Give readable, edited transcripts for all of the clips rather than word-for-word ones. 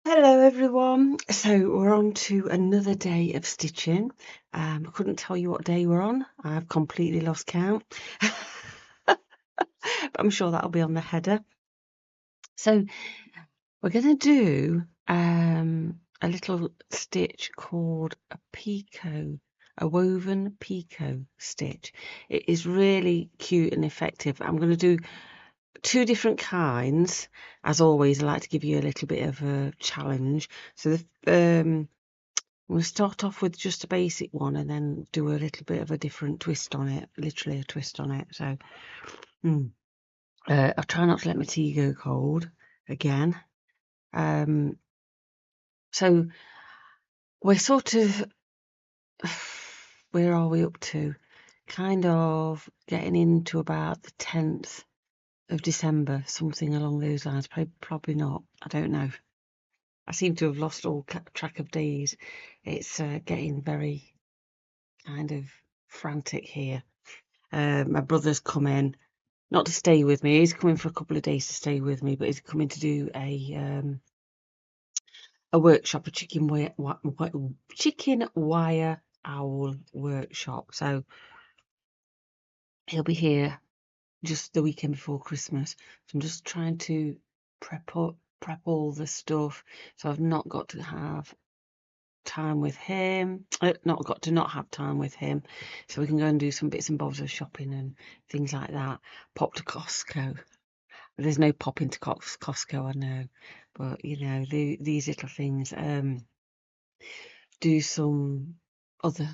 Hello everyone. So we're on to another day of stitching. I couldn't tell you what day we're on. I've completely lost count. But I'm sure that'll be on the header. So we're going to do a little stitch called a Picot, a woven Picot stitch. It is really cute and effective. I'm going to do two different kinds. As always, I like to give you a little bit of a challenge. So we'll start off with just a basic one and then do a little bit of a different twist on it, literally a twist on it. So I'll try not to let my tea go cold again. So we're sort of, where are we up to? Kind of getting into about the 10th of December, something along those lines. Probably not. I don't know. I seem to have lost all track of days. It's getting very kind of frantic here. My brother's come in, not to stay with me. He's coming for a couple of days to stay with me, but he's coming to do a workshop, a chicken wire owl workshop. So he'll be here just the weekend before Christmas. So I'm just trying to prep all the stuff, so I've not got to have time with him, not have time with him, so we can go and do some bits and bobs of shopping and things like that. Pop to Costco. There's no pop into Costco, I know, but you know, these little things. Do some other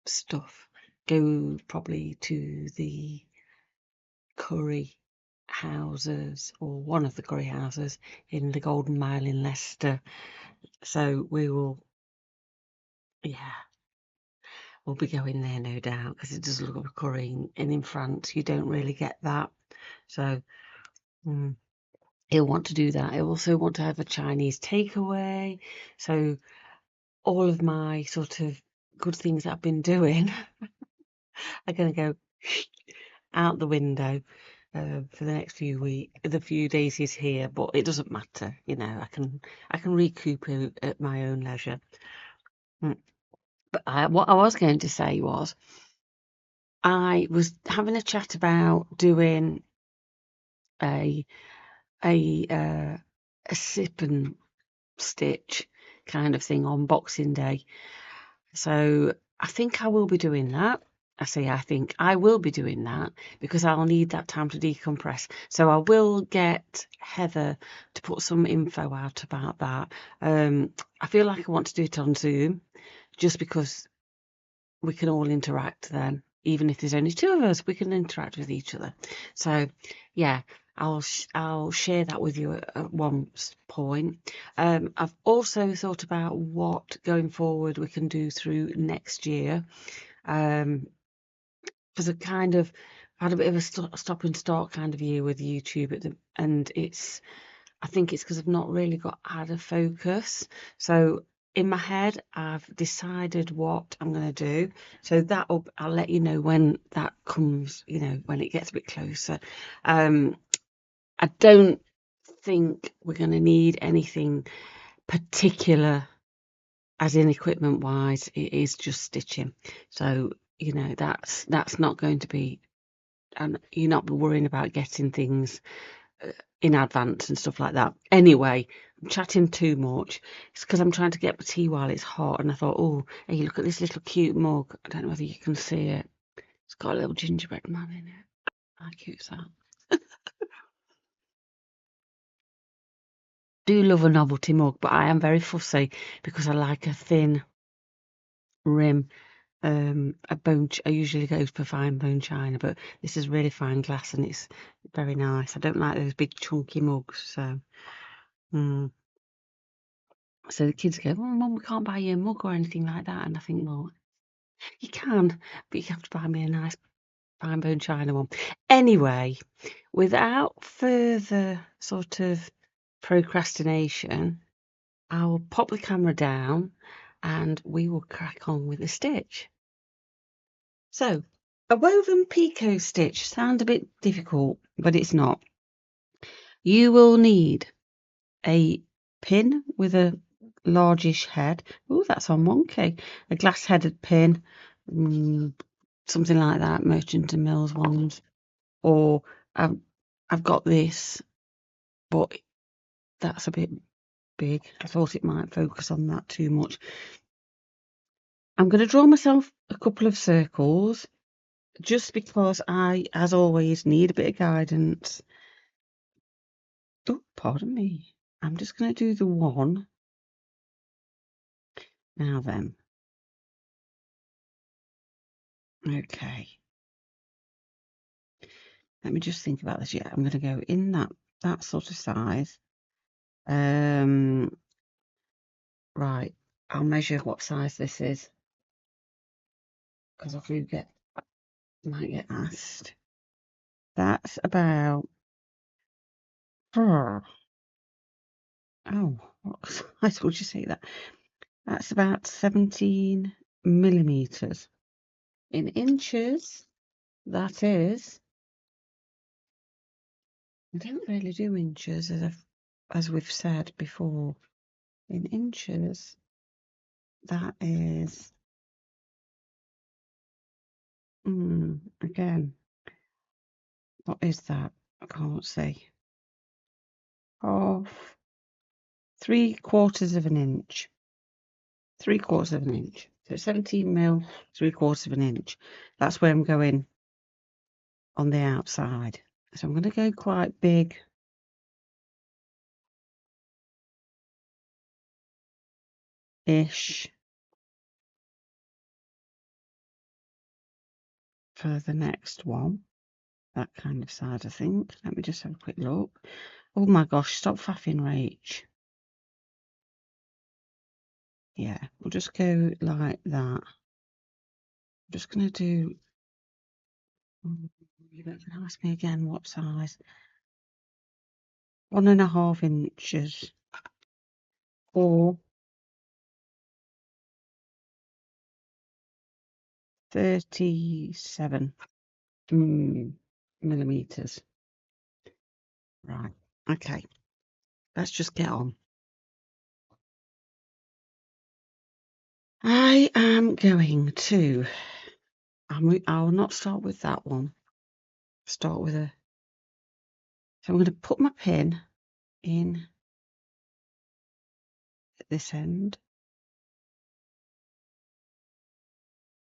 stuff. Go probably to the curry houses, or one of the curry houses in the Golden Mile in Leicester. So we will, yeah, we'll be going there no doubt, because it does look like a curry, and in France you don't really get that. So he'll want to do that. He'll also want to have a Chinese takeaway. So all of my sort of good things that I've been doing are going to go out the window for the next few days he's here. But it doesn't matter, you know. I can recoup at my own leisure. But what I was going to say was, I was having a chat about doing a sip and stitch kind of thing on Boxing Day. So I think I will be doing that. I think I will be doing that because I'll need that time to decompress. So I will get Heather to put some info out about that. I feel like I want to do it on Zoom just because we can all interact then. Even if there's only two of us, we can interact with each other. So yeah, I'll share that with you at one point. I've also thought about what going forward we can do through next year, because I kind of had a bit of a stop and start kind of year with YouTube and I think it's because I've not really had a focus. So in my head, I've decided what I'm going to do. So I'll let you know when that comes, you know, when it gets a bit closer. I don't think we're going to need anything particular, as in equipment wise. It is just stitching. So, you know, that's not going to be, and you're not worrying about getting things in advance and stuff like that. Anyway, I'm chatting too much. It's because I'm trying to get my tea while it's hot, and I thought, oh, hey, look at this little cute mug. I don't know whether you can see it. It's got a little gingerbread man in it. How cute is that? Do love a novelty mug, but I am very fussy because I like a thin rim. I usually go for fine bone china, but this is really fine glass and it's very nice. I don't like those big chunky mugs, so. So the kids go, "Oh, Mum, we can't buy you a mug or anything like that." And I think, well, you can, but you have to buy me a nice fine bone china one. Anyway, without further sort of procrastination, I'll pop the camera down and we will crack on with the stitch. So, a woven picot stitch sounds a bit difficult, but it's not. You will need a pin with a largish head. Oh, that's on Monkey. A glass-headed pin, something like that, Merchant and Mills ones. Or I've got this, but that's a bit big. I thought it might focus on that too much. I'm going to draw myself a couple of circles just because I, as always, need a bit of guidance. Oh, pardon me. I'm just going to do the one. Now then. Okay. Let me just think about this. Yeah, I'm going to go in that sort of size. Right. I'll measure what size this is because I might get asked. That's about. Oh, what size would you say that? That's about 17 millimeters. In inches, that is. I don't really do inches as we've said before. In inches, that is. Again, what is that? I can't see. Of 3/4 of an inch. 3/4 of an inch. So 17 mil, 3/4 of an inch. That's where I'm going on the outside. So I'm going to go quite big. Ish. For the next one. That kind of size, I think. Let me just have a quick look. Oh my gosh, stop faffing, Rach. Yeah, we'll just go like that. I'm just going to do. You can ask me again what size. 1.5 inches. Or 37 millimeters. Right. Okay. Let's just get on. I am going to. I'll not start with that one. Start with a. So I'm going to put my pin in at this end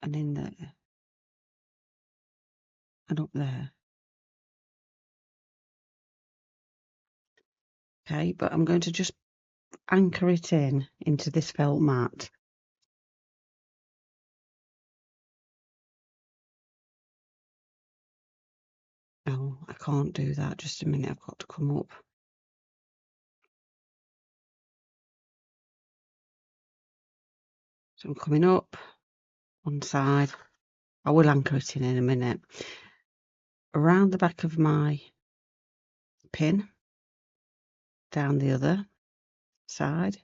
and in there and up there. Okay, but I'm going to just anchor it into this felt mat. No, I can't do that. Just a minute, I've got to come up. So I'm coming up one side. I will anchor it in a minute. Around the back of my pin, down the other side.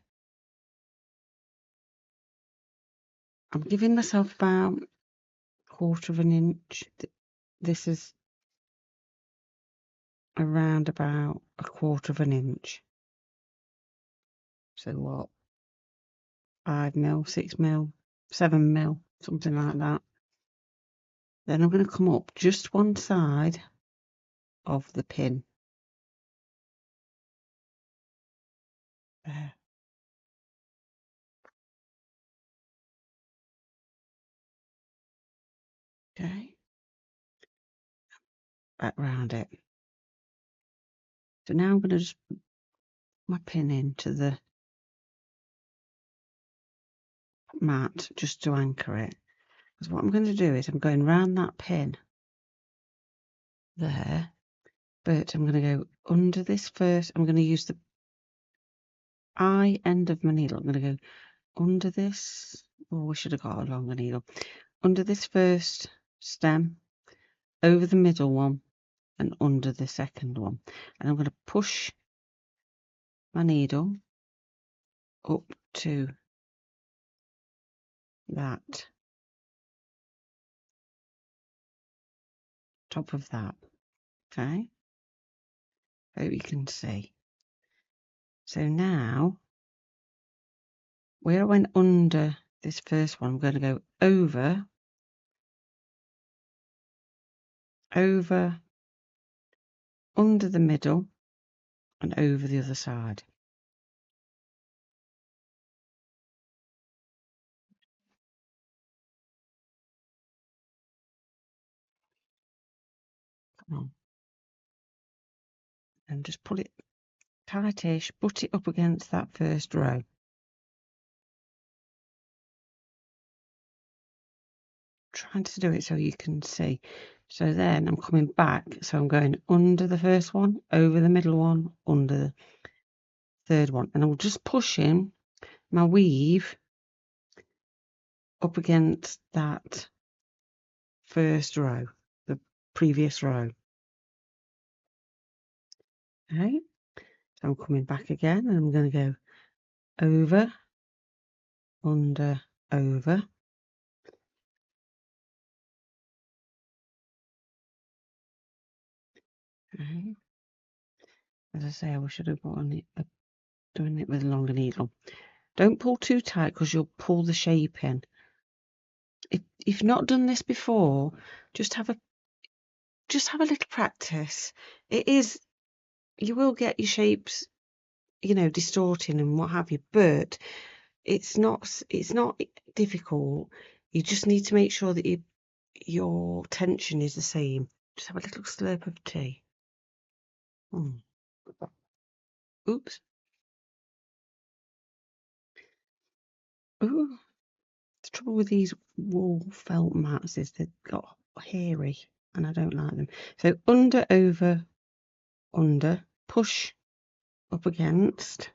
I'm giving myself about 1/4 of an inch. This is around about 1/4 of an inch. So what? 5 mil, 6 mil, 7 mil, something like that. Then I'm going to come up just one side of the pin. There. Okay. Back round it. So now I'm going to just put my pin into the mat just to anchor it. Because what I'm going to do is I'm going round that pin there, but I'm going to go under this first. I'm going to use the eye end of my needle. I'm going to go under this. Oh, we should have got a longer needle. Under this first stem, over the middle one, and under the second one. And I'm going to push my needle up to that top of that. Okay. Hope you can see. So now, where I went under this first one, I'm going to go over, over, under the middle, and over the other side. Come on. And just pull it tightish, butt it up against that first row. Trying to do it so you can see. So then I'm coming back, so I'm going under the first one, over the middle one, under the third one, and I'm just pushing my weave up against that first row, the previous row. Okay, so I'm coming back again, and I'm going to go over, under, over. Okay. As I say, I should have done it with a longer needle. Don't pull too tight because you'll pull the shape in. If you've not done this before, just have a little practice. You will get your shapes, distorting and what have you, but it's not difficult. You just need to make sure that your tension is the same. Just have a little slurp of tea. Oops. Ooh. The trouble with these wool felt mats is they've got hairy and I don't like them. So under, over, under, push up against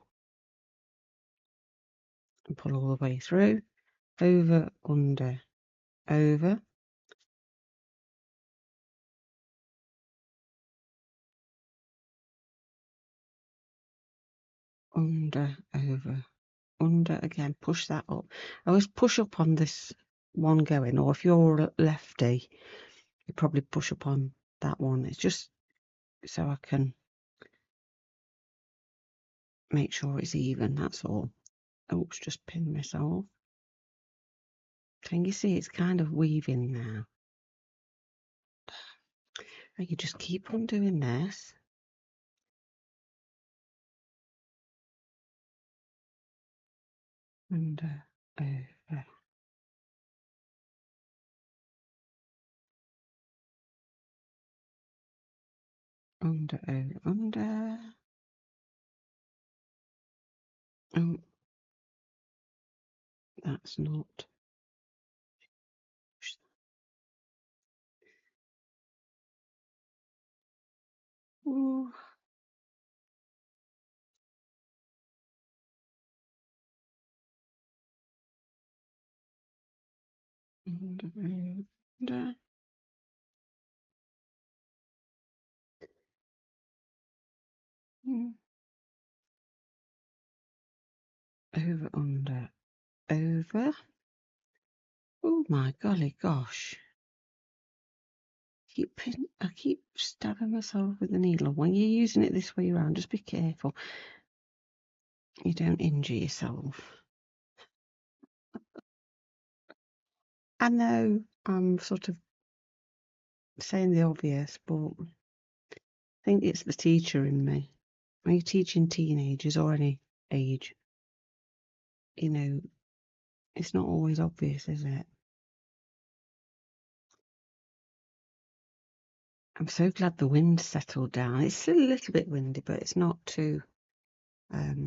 and pull all the way through, over, under, over, under, over, under again, push that up. I always push up on this one going, or if you're a lefty, you probably push up on that one. It's just so I can make sure it's even, that's all. Oops, just pinned myself. Can you see it's kind of weaving now? And you just keep on doing this. Under, over. Under, over, under. Oh, that's not. Ooh. Under, under. Over, under, over. Oh my golly gosh. I keep stabbing myself with the needle. When you're using it this way around, just be careful you don't injure yourself. I know I'm sort of saying the obvious, but I think it's the teacher in me. When you're teaching teenagers or any age, it's not always obvious, is it? I'm so glad the wind settled down. It's still a little bit windy, but it's not too bad.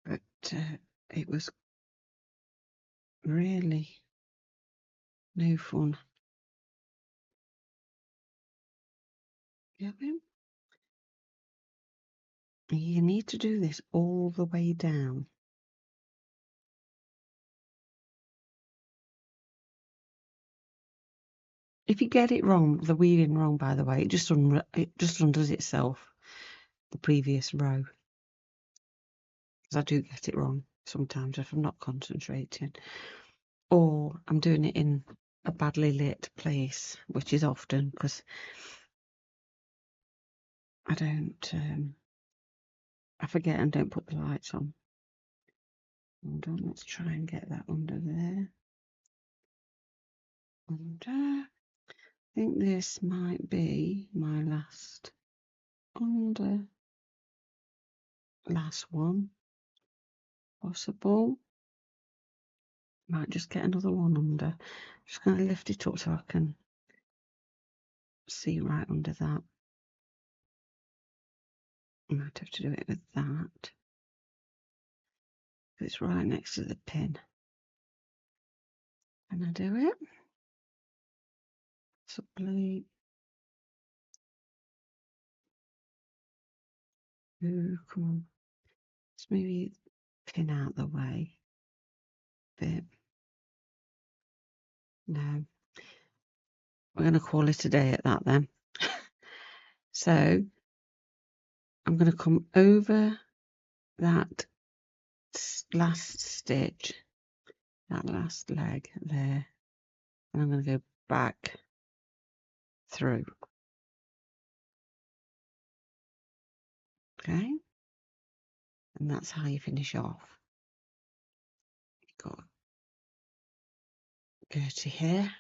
But it was really no fun. Yeah, you need to do this all the way down. If you get it wrong, the weaving wrong, by the way, it just undoes itself, the previous row. Because I do get it wrong sometimes if I'm not concentrating. Or I'm doing it in a badly lit place, which is often because I don't, I forget and don't put the lights on. Hold on, let's try and get that under there. Under. I think this might be my last last one possible. Might just get another one under. Just going to lift it up so I can see right under that. I might have to do it with that. It's right next to the pin. Can I do it? Supply. Ooh, come on. Let's maybe pin out the way a bit. No. We're going to call it a day at that then. So I'm going to come over that last stitch, that last leg there, and I'm going to go back through. Okay, and that's how you finish off. You've got Gertie here.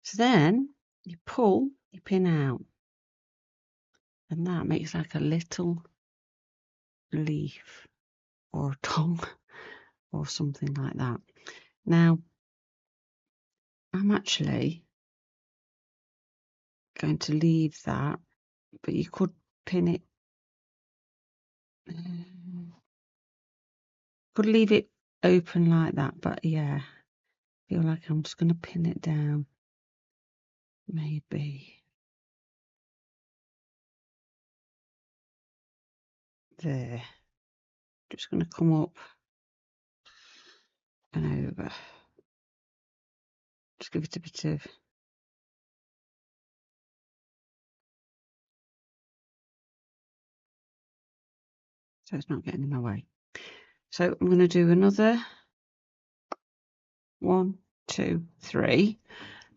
So then you pull your pin out, and that makes like a little leaf or a tongue or something like that. Now, I'm actually going to leave that, but you could pin it. Could leave it open like that, but yeah, I feel like I'm just going to pin it down. Maybe there. Just going to come up and over. Just give it a bit of so it's not getting in my way. So I'm going to do another 1, 2, 3.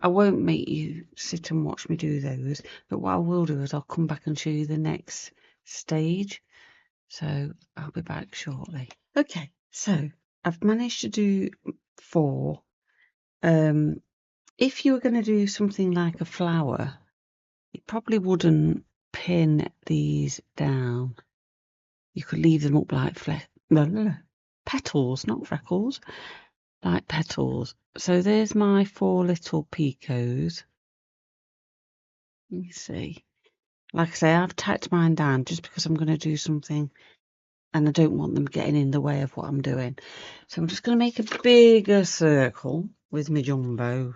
I won't make you sit and watch me do those, but what I will do is I'll come back and show you the next stage. So I'll be back shortly. Okay, so I've managed to do 4. If you were going to do something like a flower, you probably wouldn't pin these down. You could leave them up like petals, not freckles, like petals. So there's my 4 little picots. Let me see. Like I say, I've tacked mine down just because I'm going to do something and I don't want them getting in the way of what I'm doing. So I'm just going to make a bigger circle with my jumbo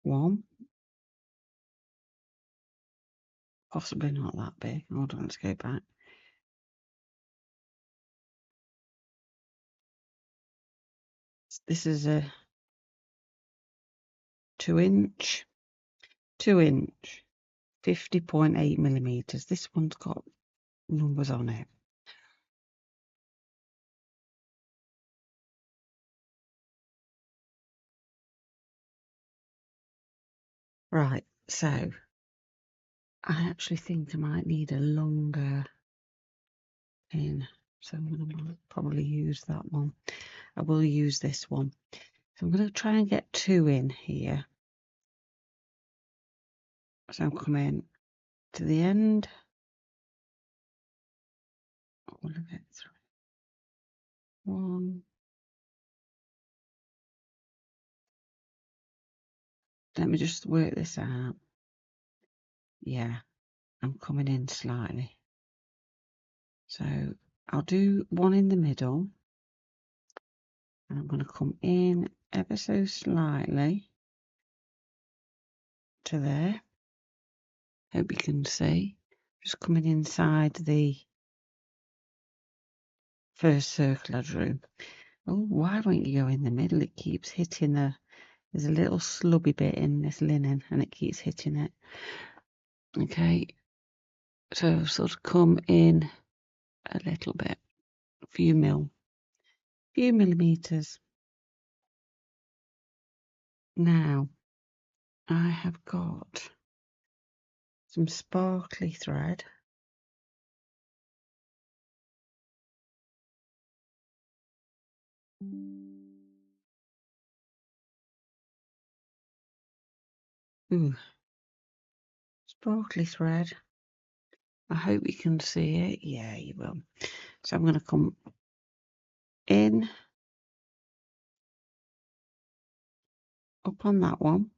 one. Possibly not that big. Hold on, let's go back. This is a 2-inch, 50.8 millimeters. This one's got numbers on it. Right, so I actually think I might need a longer pin. So I'm going to probably use that one. I will use this one. So I'm going to try and get 2 in here. So I'm coming to the end. All of it through. 1. Let me just work this out. Yeah, I'm coming in slightly. So I'll do 1 in the middle. And I'm going to come in ever so slightly to there. Hope you can see. Just coming inside the first circle I drew. Oh, why won't you go in the middle? It keeps hitting there's a little slubby bit in this linen and it keeps hitting it. Okay, so I've sort of come in a little bit, a few millimeters. Now I have got some sparkly thread. Ooh, sparkly thread. I hope you can see it. Yeah, you will. So I'm going to come in, up on that one.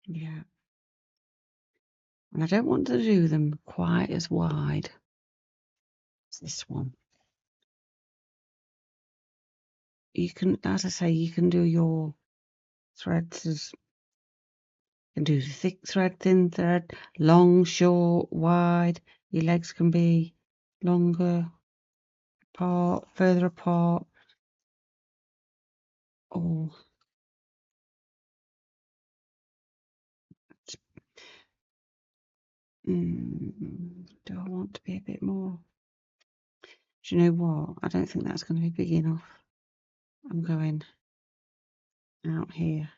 Yeah. And I don't want to do them quite as wide as this one. You can, as I say, you can do your threads as you can do the thick thread, thin thread, long, short, wide. Your legs can be longer apart, further apart, or do I want to be a bit more? Do you know what? I don't think that's going to be big enough. I'm going out here.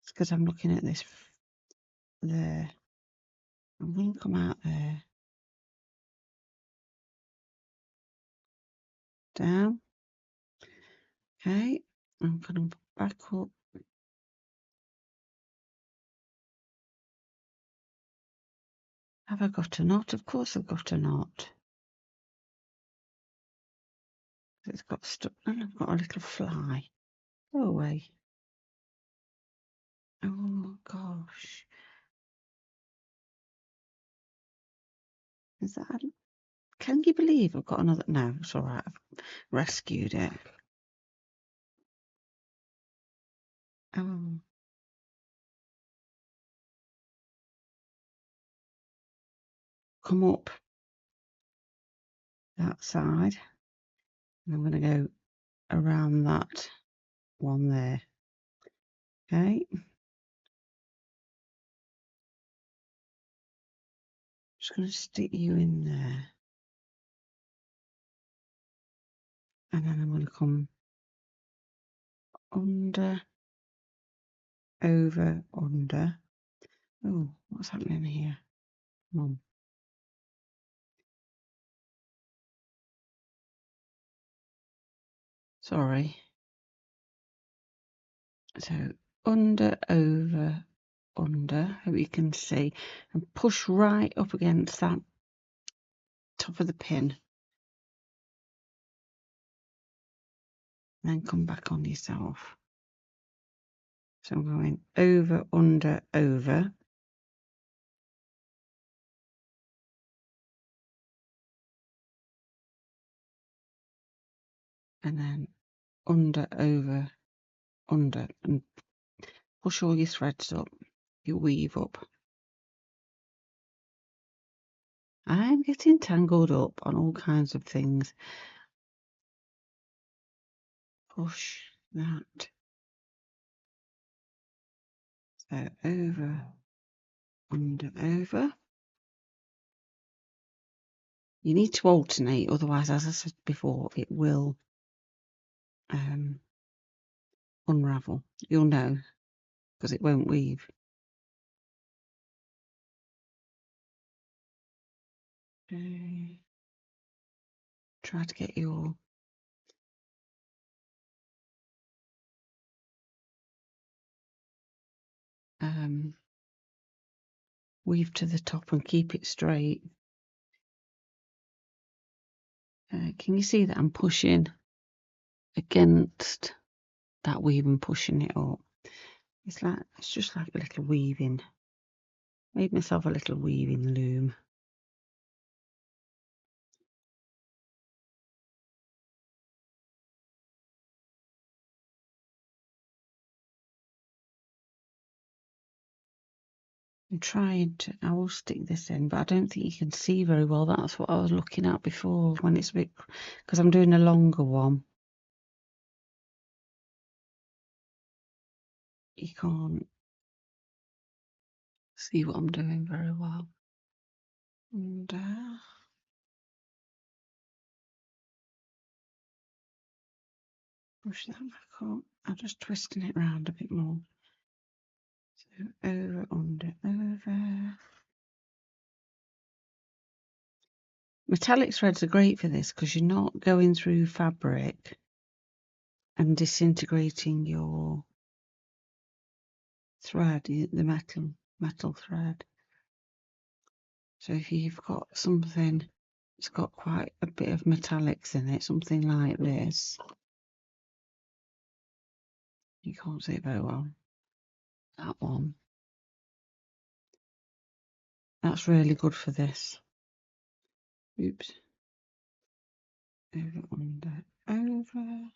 It's because I'm looking at this there. I'm going to come out there. Down. Okay. I'm going to back up. Have I got a knot? Of course I've got a knot. It's got stuck and I've got a little fly. Go away. Oh gosh. Is that? Can you believe I've got another? No, it's all right. I've rescued it. Oh. Come up that side. And I'm going to go around that one there. Okay. Just going to stick you in there. And then I'm going to come under, over, under. Oh, what's happening here? Come on. Sorry. So under, over, under. Hope you can see. And push right up against that top of the pin. And then come back on yourself. So I'm going over, under, over. And then under, over, under. And push all your threads up. You weave up. I'm getting tangled up on all kinds of things. Push that. So over, under, over. You need to alternate, otherwise, as I said before, it will unravel. You'll know because it won't weave. Okay. Try to get your weave to the top and keep it straight. Can you see that I'm pushing against that weave and pushing it up? It's just like a little weaving. Made myself a little weaving loom. I'm trying to, I will stick this in, but I don't think you can see very well. That's what I was looking at before when it's a bit, because I'm doing a longer one. You can't see what I'm doing very well. And push that back up. I'm just twisting it round a bit more. So over, under, over. Metallic threads are great for this because you're not going through fabric and disintegrating your thread, the metal thread. So if you've got something that's got quite a bit of metallics in it, something like this, you can't see it very well. That one, that's really good for this. Oops. Over, under, over.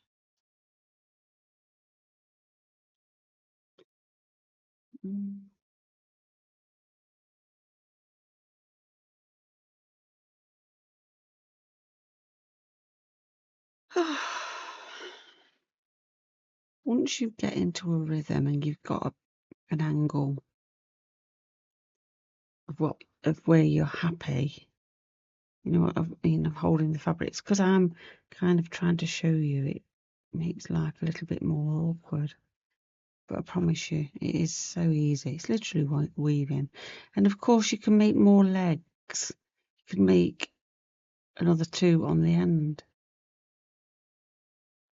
Once you get into a rhythm and you've got an angle of where you're happy, you know what I mean, of holding the fabrics, because I'm kind of trying to show you, it makes life a little bit more awkward. But I promise you, it is so easy. It's literally weaving. And of course, you can make more legs. You can make another 2 on the end.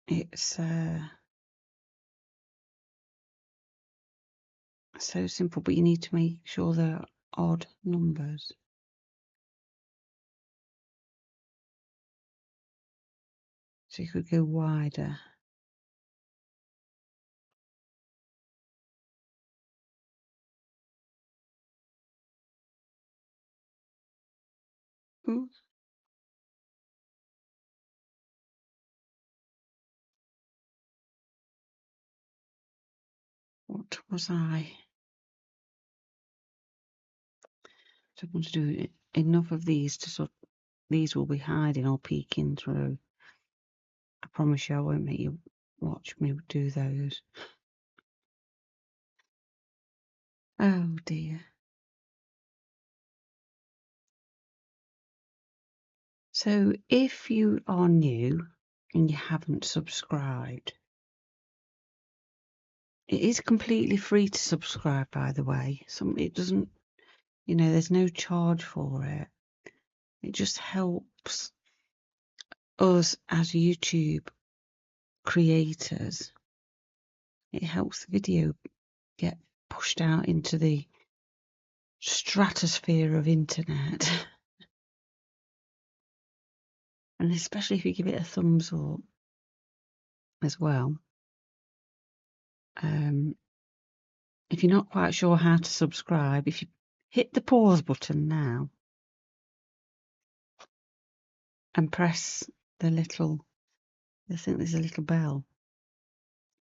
It's so simple, but you need to make sure they're odd numbers. So you could go wider. Ooh. What was I? So I'm going to do enough of these to sort. These will be hiding or peeking through. I promise you, I won't make you watch me do those. Oh dear. So if you are new and you haven't subscribed, it is completely free to subscribe, by the way. It doesn't, there's no charge for it. It just helps us as YouTube creators. It helps the video get pushed out into the stratosphere of internet. And especially if you give it a thumbs up as well. If you're not quite sure how to subscribe, if you hit the pause button now and press the little, I think there's a little bell,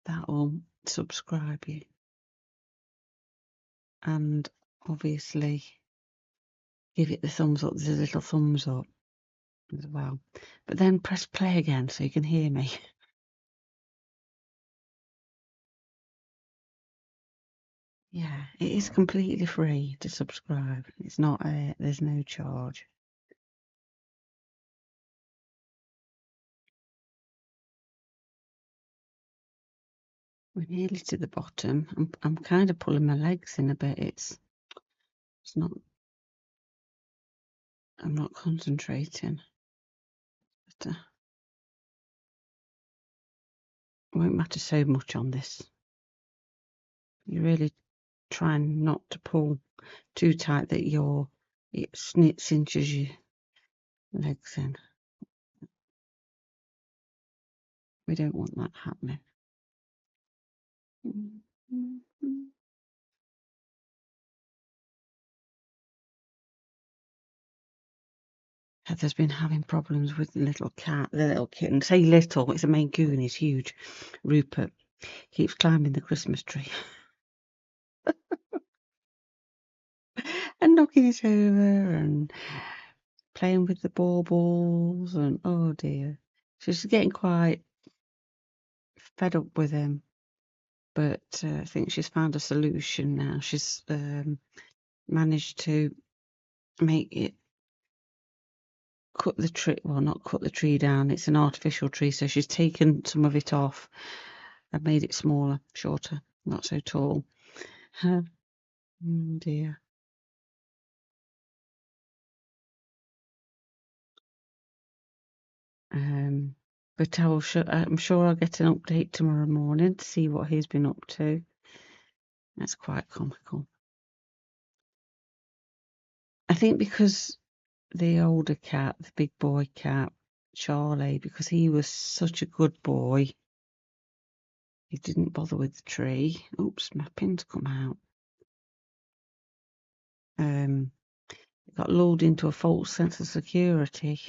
that will subscribe you. And obviously give it the thumbs up, there's a little thumbs up as well. But then press play again so you can hear me. Yeah, it is completely free to subscribe. It's not, there's no charge. We're nearly to the bottom. I'm kind of pulling my legs in a bit. It's not, I'm not concentrating. But, it won't matter so much on this. You're really trying not to pull too tight that it cinches your legs in. We don't want that happening. Heather's been having problems with the little cat, the little kitten. Say little, it's a Maine Coon, he's huge. Rupert keeps climbing the Christmas tree and knocking it over and playing with the baubles, and oh dear. She's getting quite fed up with him, but I think she's found a solution now. She's managed to make it cut the tree, well, not cut the tree down, it's an artificial tree, so she's taken some of it off and made it smaller, shorter, not so tall. Oh dear. But I'm sure I'll get an update tomorrow morning to see what he's been up to. That's quite comical. I think because the older cat, the big boy cat, Charlie, because he was such a good boy, he didn't bother with the tree. Oops, my pin's come out. Got lulled into a false sense of security.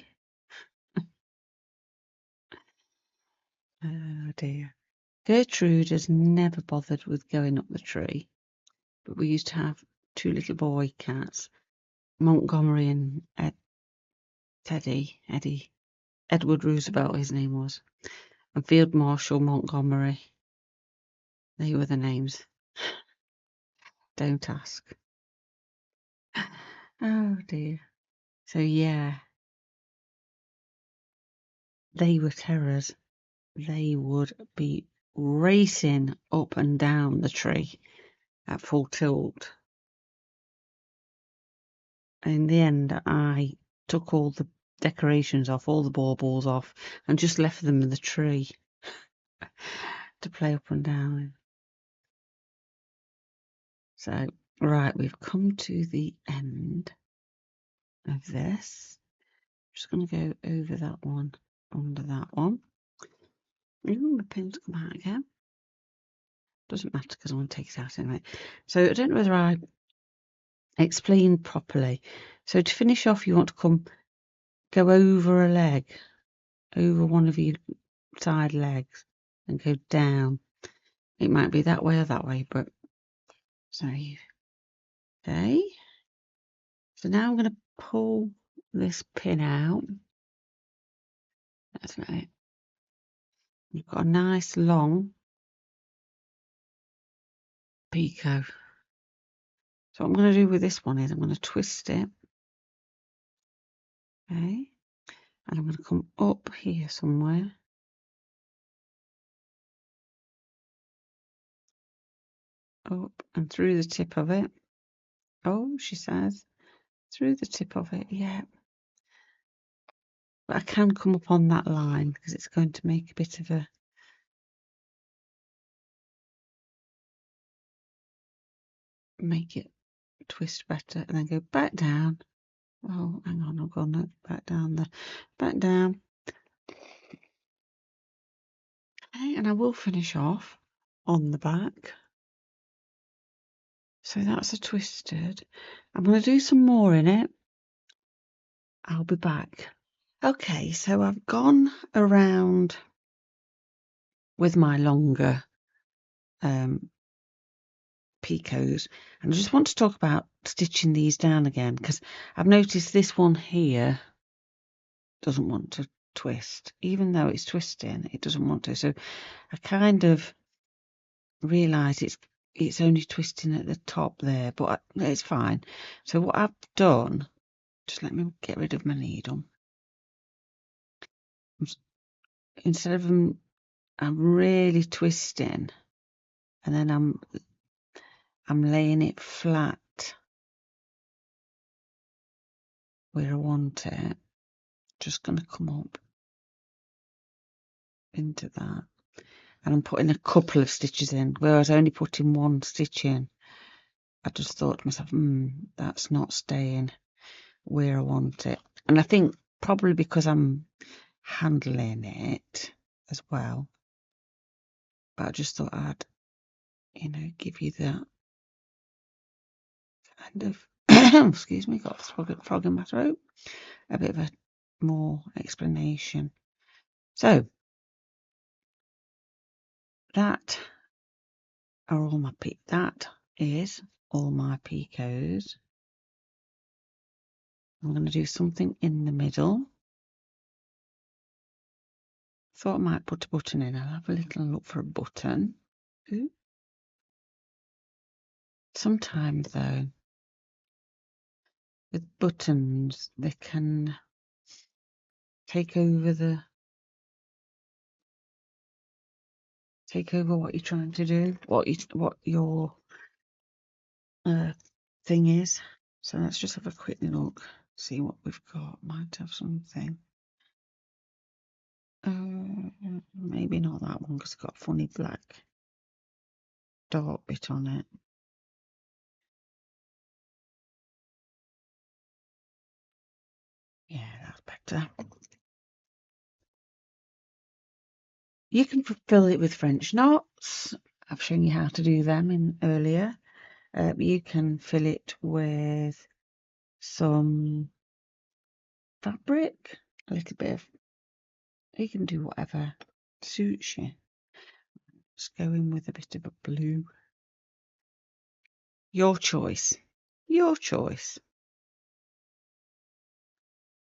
Oh dear. Gertrude has never bothered with going up the tree, but we used to have two little boy cats, Montgomery and Eddie, Edward Roosevelt his name was, and Field Marshal Montgomery. They were the names. Don't ask. Oh dear. So yeah, they were terrors. They would be racing up and down the tree at full tilt. In the end, I took all the decorations off, all the baubles off, and just left them in the tree to play up and down. So, right, we've come to the end of this. Just going to go over that one, under that one. Ooh, the pin's come out again. Doesn't matter because I want to take it out anyway. So I don't know whether I explained properly. So to finish off, you want to go over a leg, over one of your side legs, and go down. It might be that way or that way, but so okay. So now I'm going to pull this pin out. That's it. You've got a nice long picot. So what I'm going to do with this one is I'm going to twist it. Okay. And I'm going to come up here somewhere. Up and through the tip of it. Oh, she says. Through the tip of it, yeah. But I can come up on that line because it's going to make a bit of a make it twist better, and then go back down. Oh, hang on, I've gone no, back down there, back down. Okay, and I will finish off on the back. So that's a twisted. I'm going to do some more in it. I'll be back. Okay, so I've gone around with my longer picots, and I just want to talk about stitching these down again because I've noticed this one here doesn't want to twist, even though it's twisting, it doesn't want to. So I kind of realise it's only twisting at the top there, but it's fine. So what I've done, just let me get rid of my needle. Instead of I'm really twisting, and then I'm laying it flat where I want it. Just going to come up into that, and I'm putting a couple of stitches in where I was only putting one stitch in. I just thought to myself, that's not staying where I want it. And I think probably because I'm handling it as well, but I just thought I'd give you that kind of excuse me, got a frog in my throat, a bit of a more explanation. So that is all my picots. I'm going to do something in the middle. Thought I might put a button in. I'll have a little look for a button. Ooh. Sometimes though, with buttons, they can take over what you're trying to do, what your thing is. So let's just have a quick look, see what we've got. Might have something. Maybe not that one because it's got a funny black dark bit on it. Yeah, that's better. You can fill it with French knots. I've shown you how to do them earlier. You can fill it with some fabric, a little bit of. You can do whatever suits you. Let's go in with a bit of a blue. Your choice. Your choice.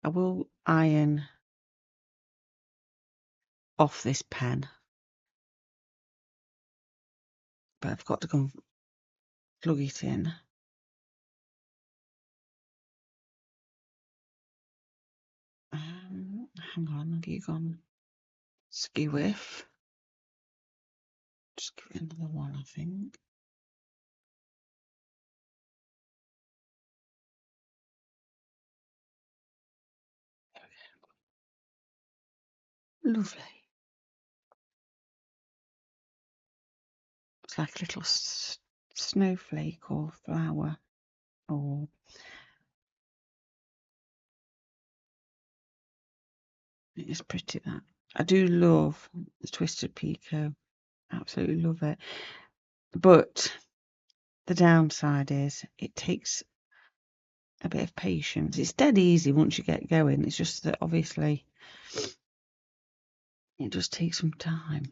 I will iron off this pen, but I've got to go and plug it in. Hang on, have you gone skew if? Just give it another one, I think. Lovely. It's like a little snowflake or flower, or it is pretty, that. I do love the twisted picot. Absolutely love it. But the downside is it takes a bit of patience. It's dead easy once you get going. It's just that obviously it does take some time.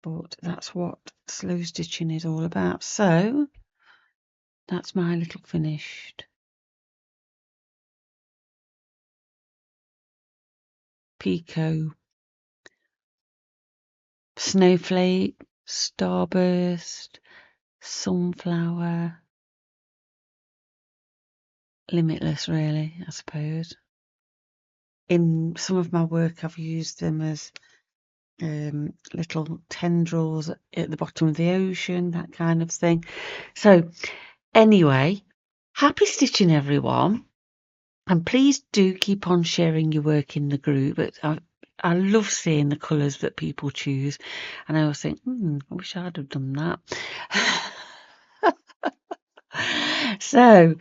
But that's what slow stitching is all about. So that's my little finished Picot snowflake, starburst, sunflower, limitless, really, I suppose. In some of my work, I've used them as little tendrils at the bottom of the ocean, that kind of thing. So anyway, happy stitching, everyone. And please do keep on sharing your work in the group. I love seeing the colours that people choose. And I always think, I wish I'd have done that. So,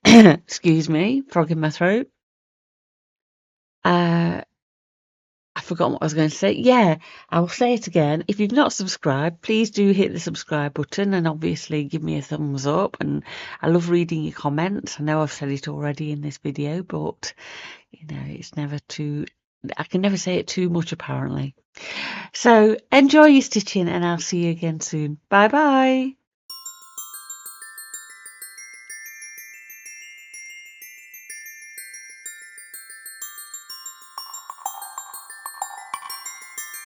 excuse me, frog in my throat. I forgot what I was going to say. Yeah, I'll say it again. If you've not subscribed, please do hit the subscribe button and obviously give me a thumbs up. And I love reading your comments. I know I've said it already in this video, but you know, it's never too, I can never say it too much apparently. So enjoy your stitching and I'll see you again soon. Bye bye.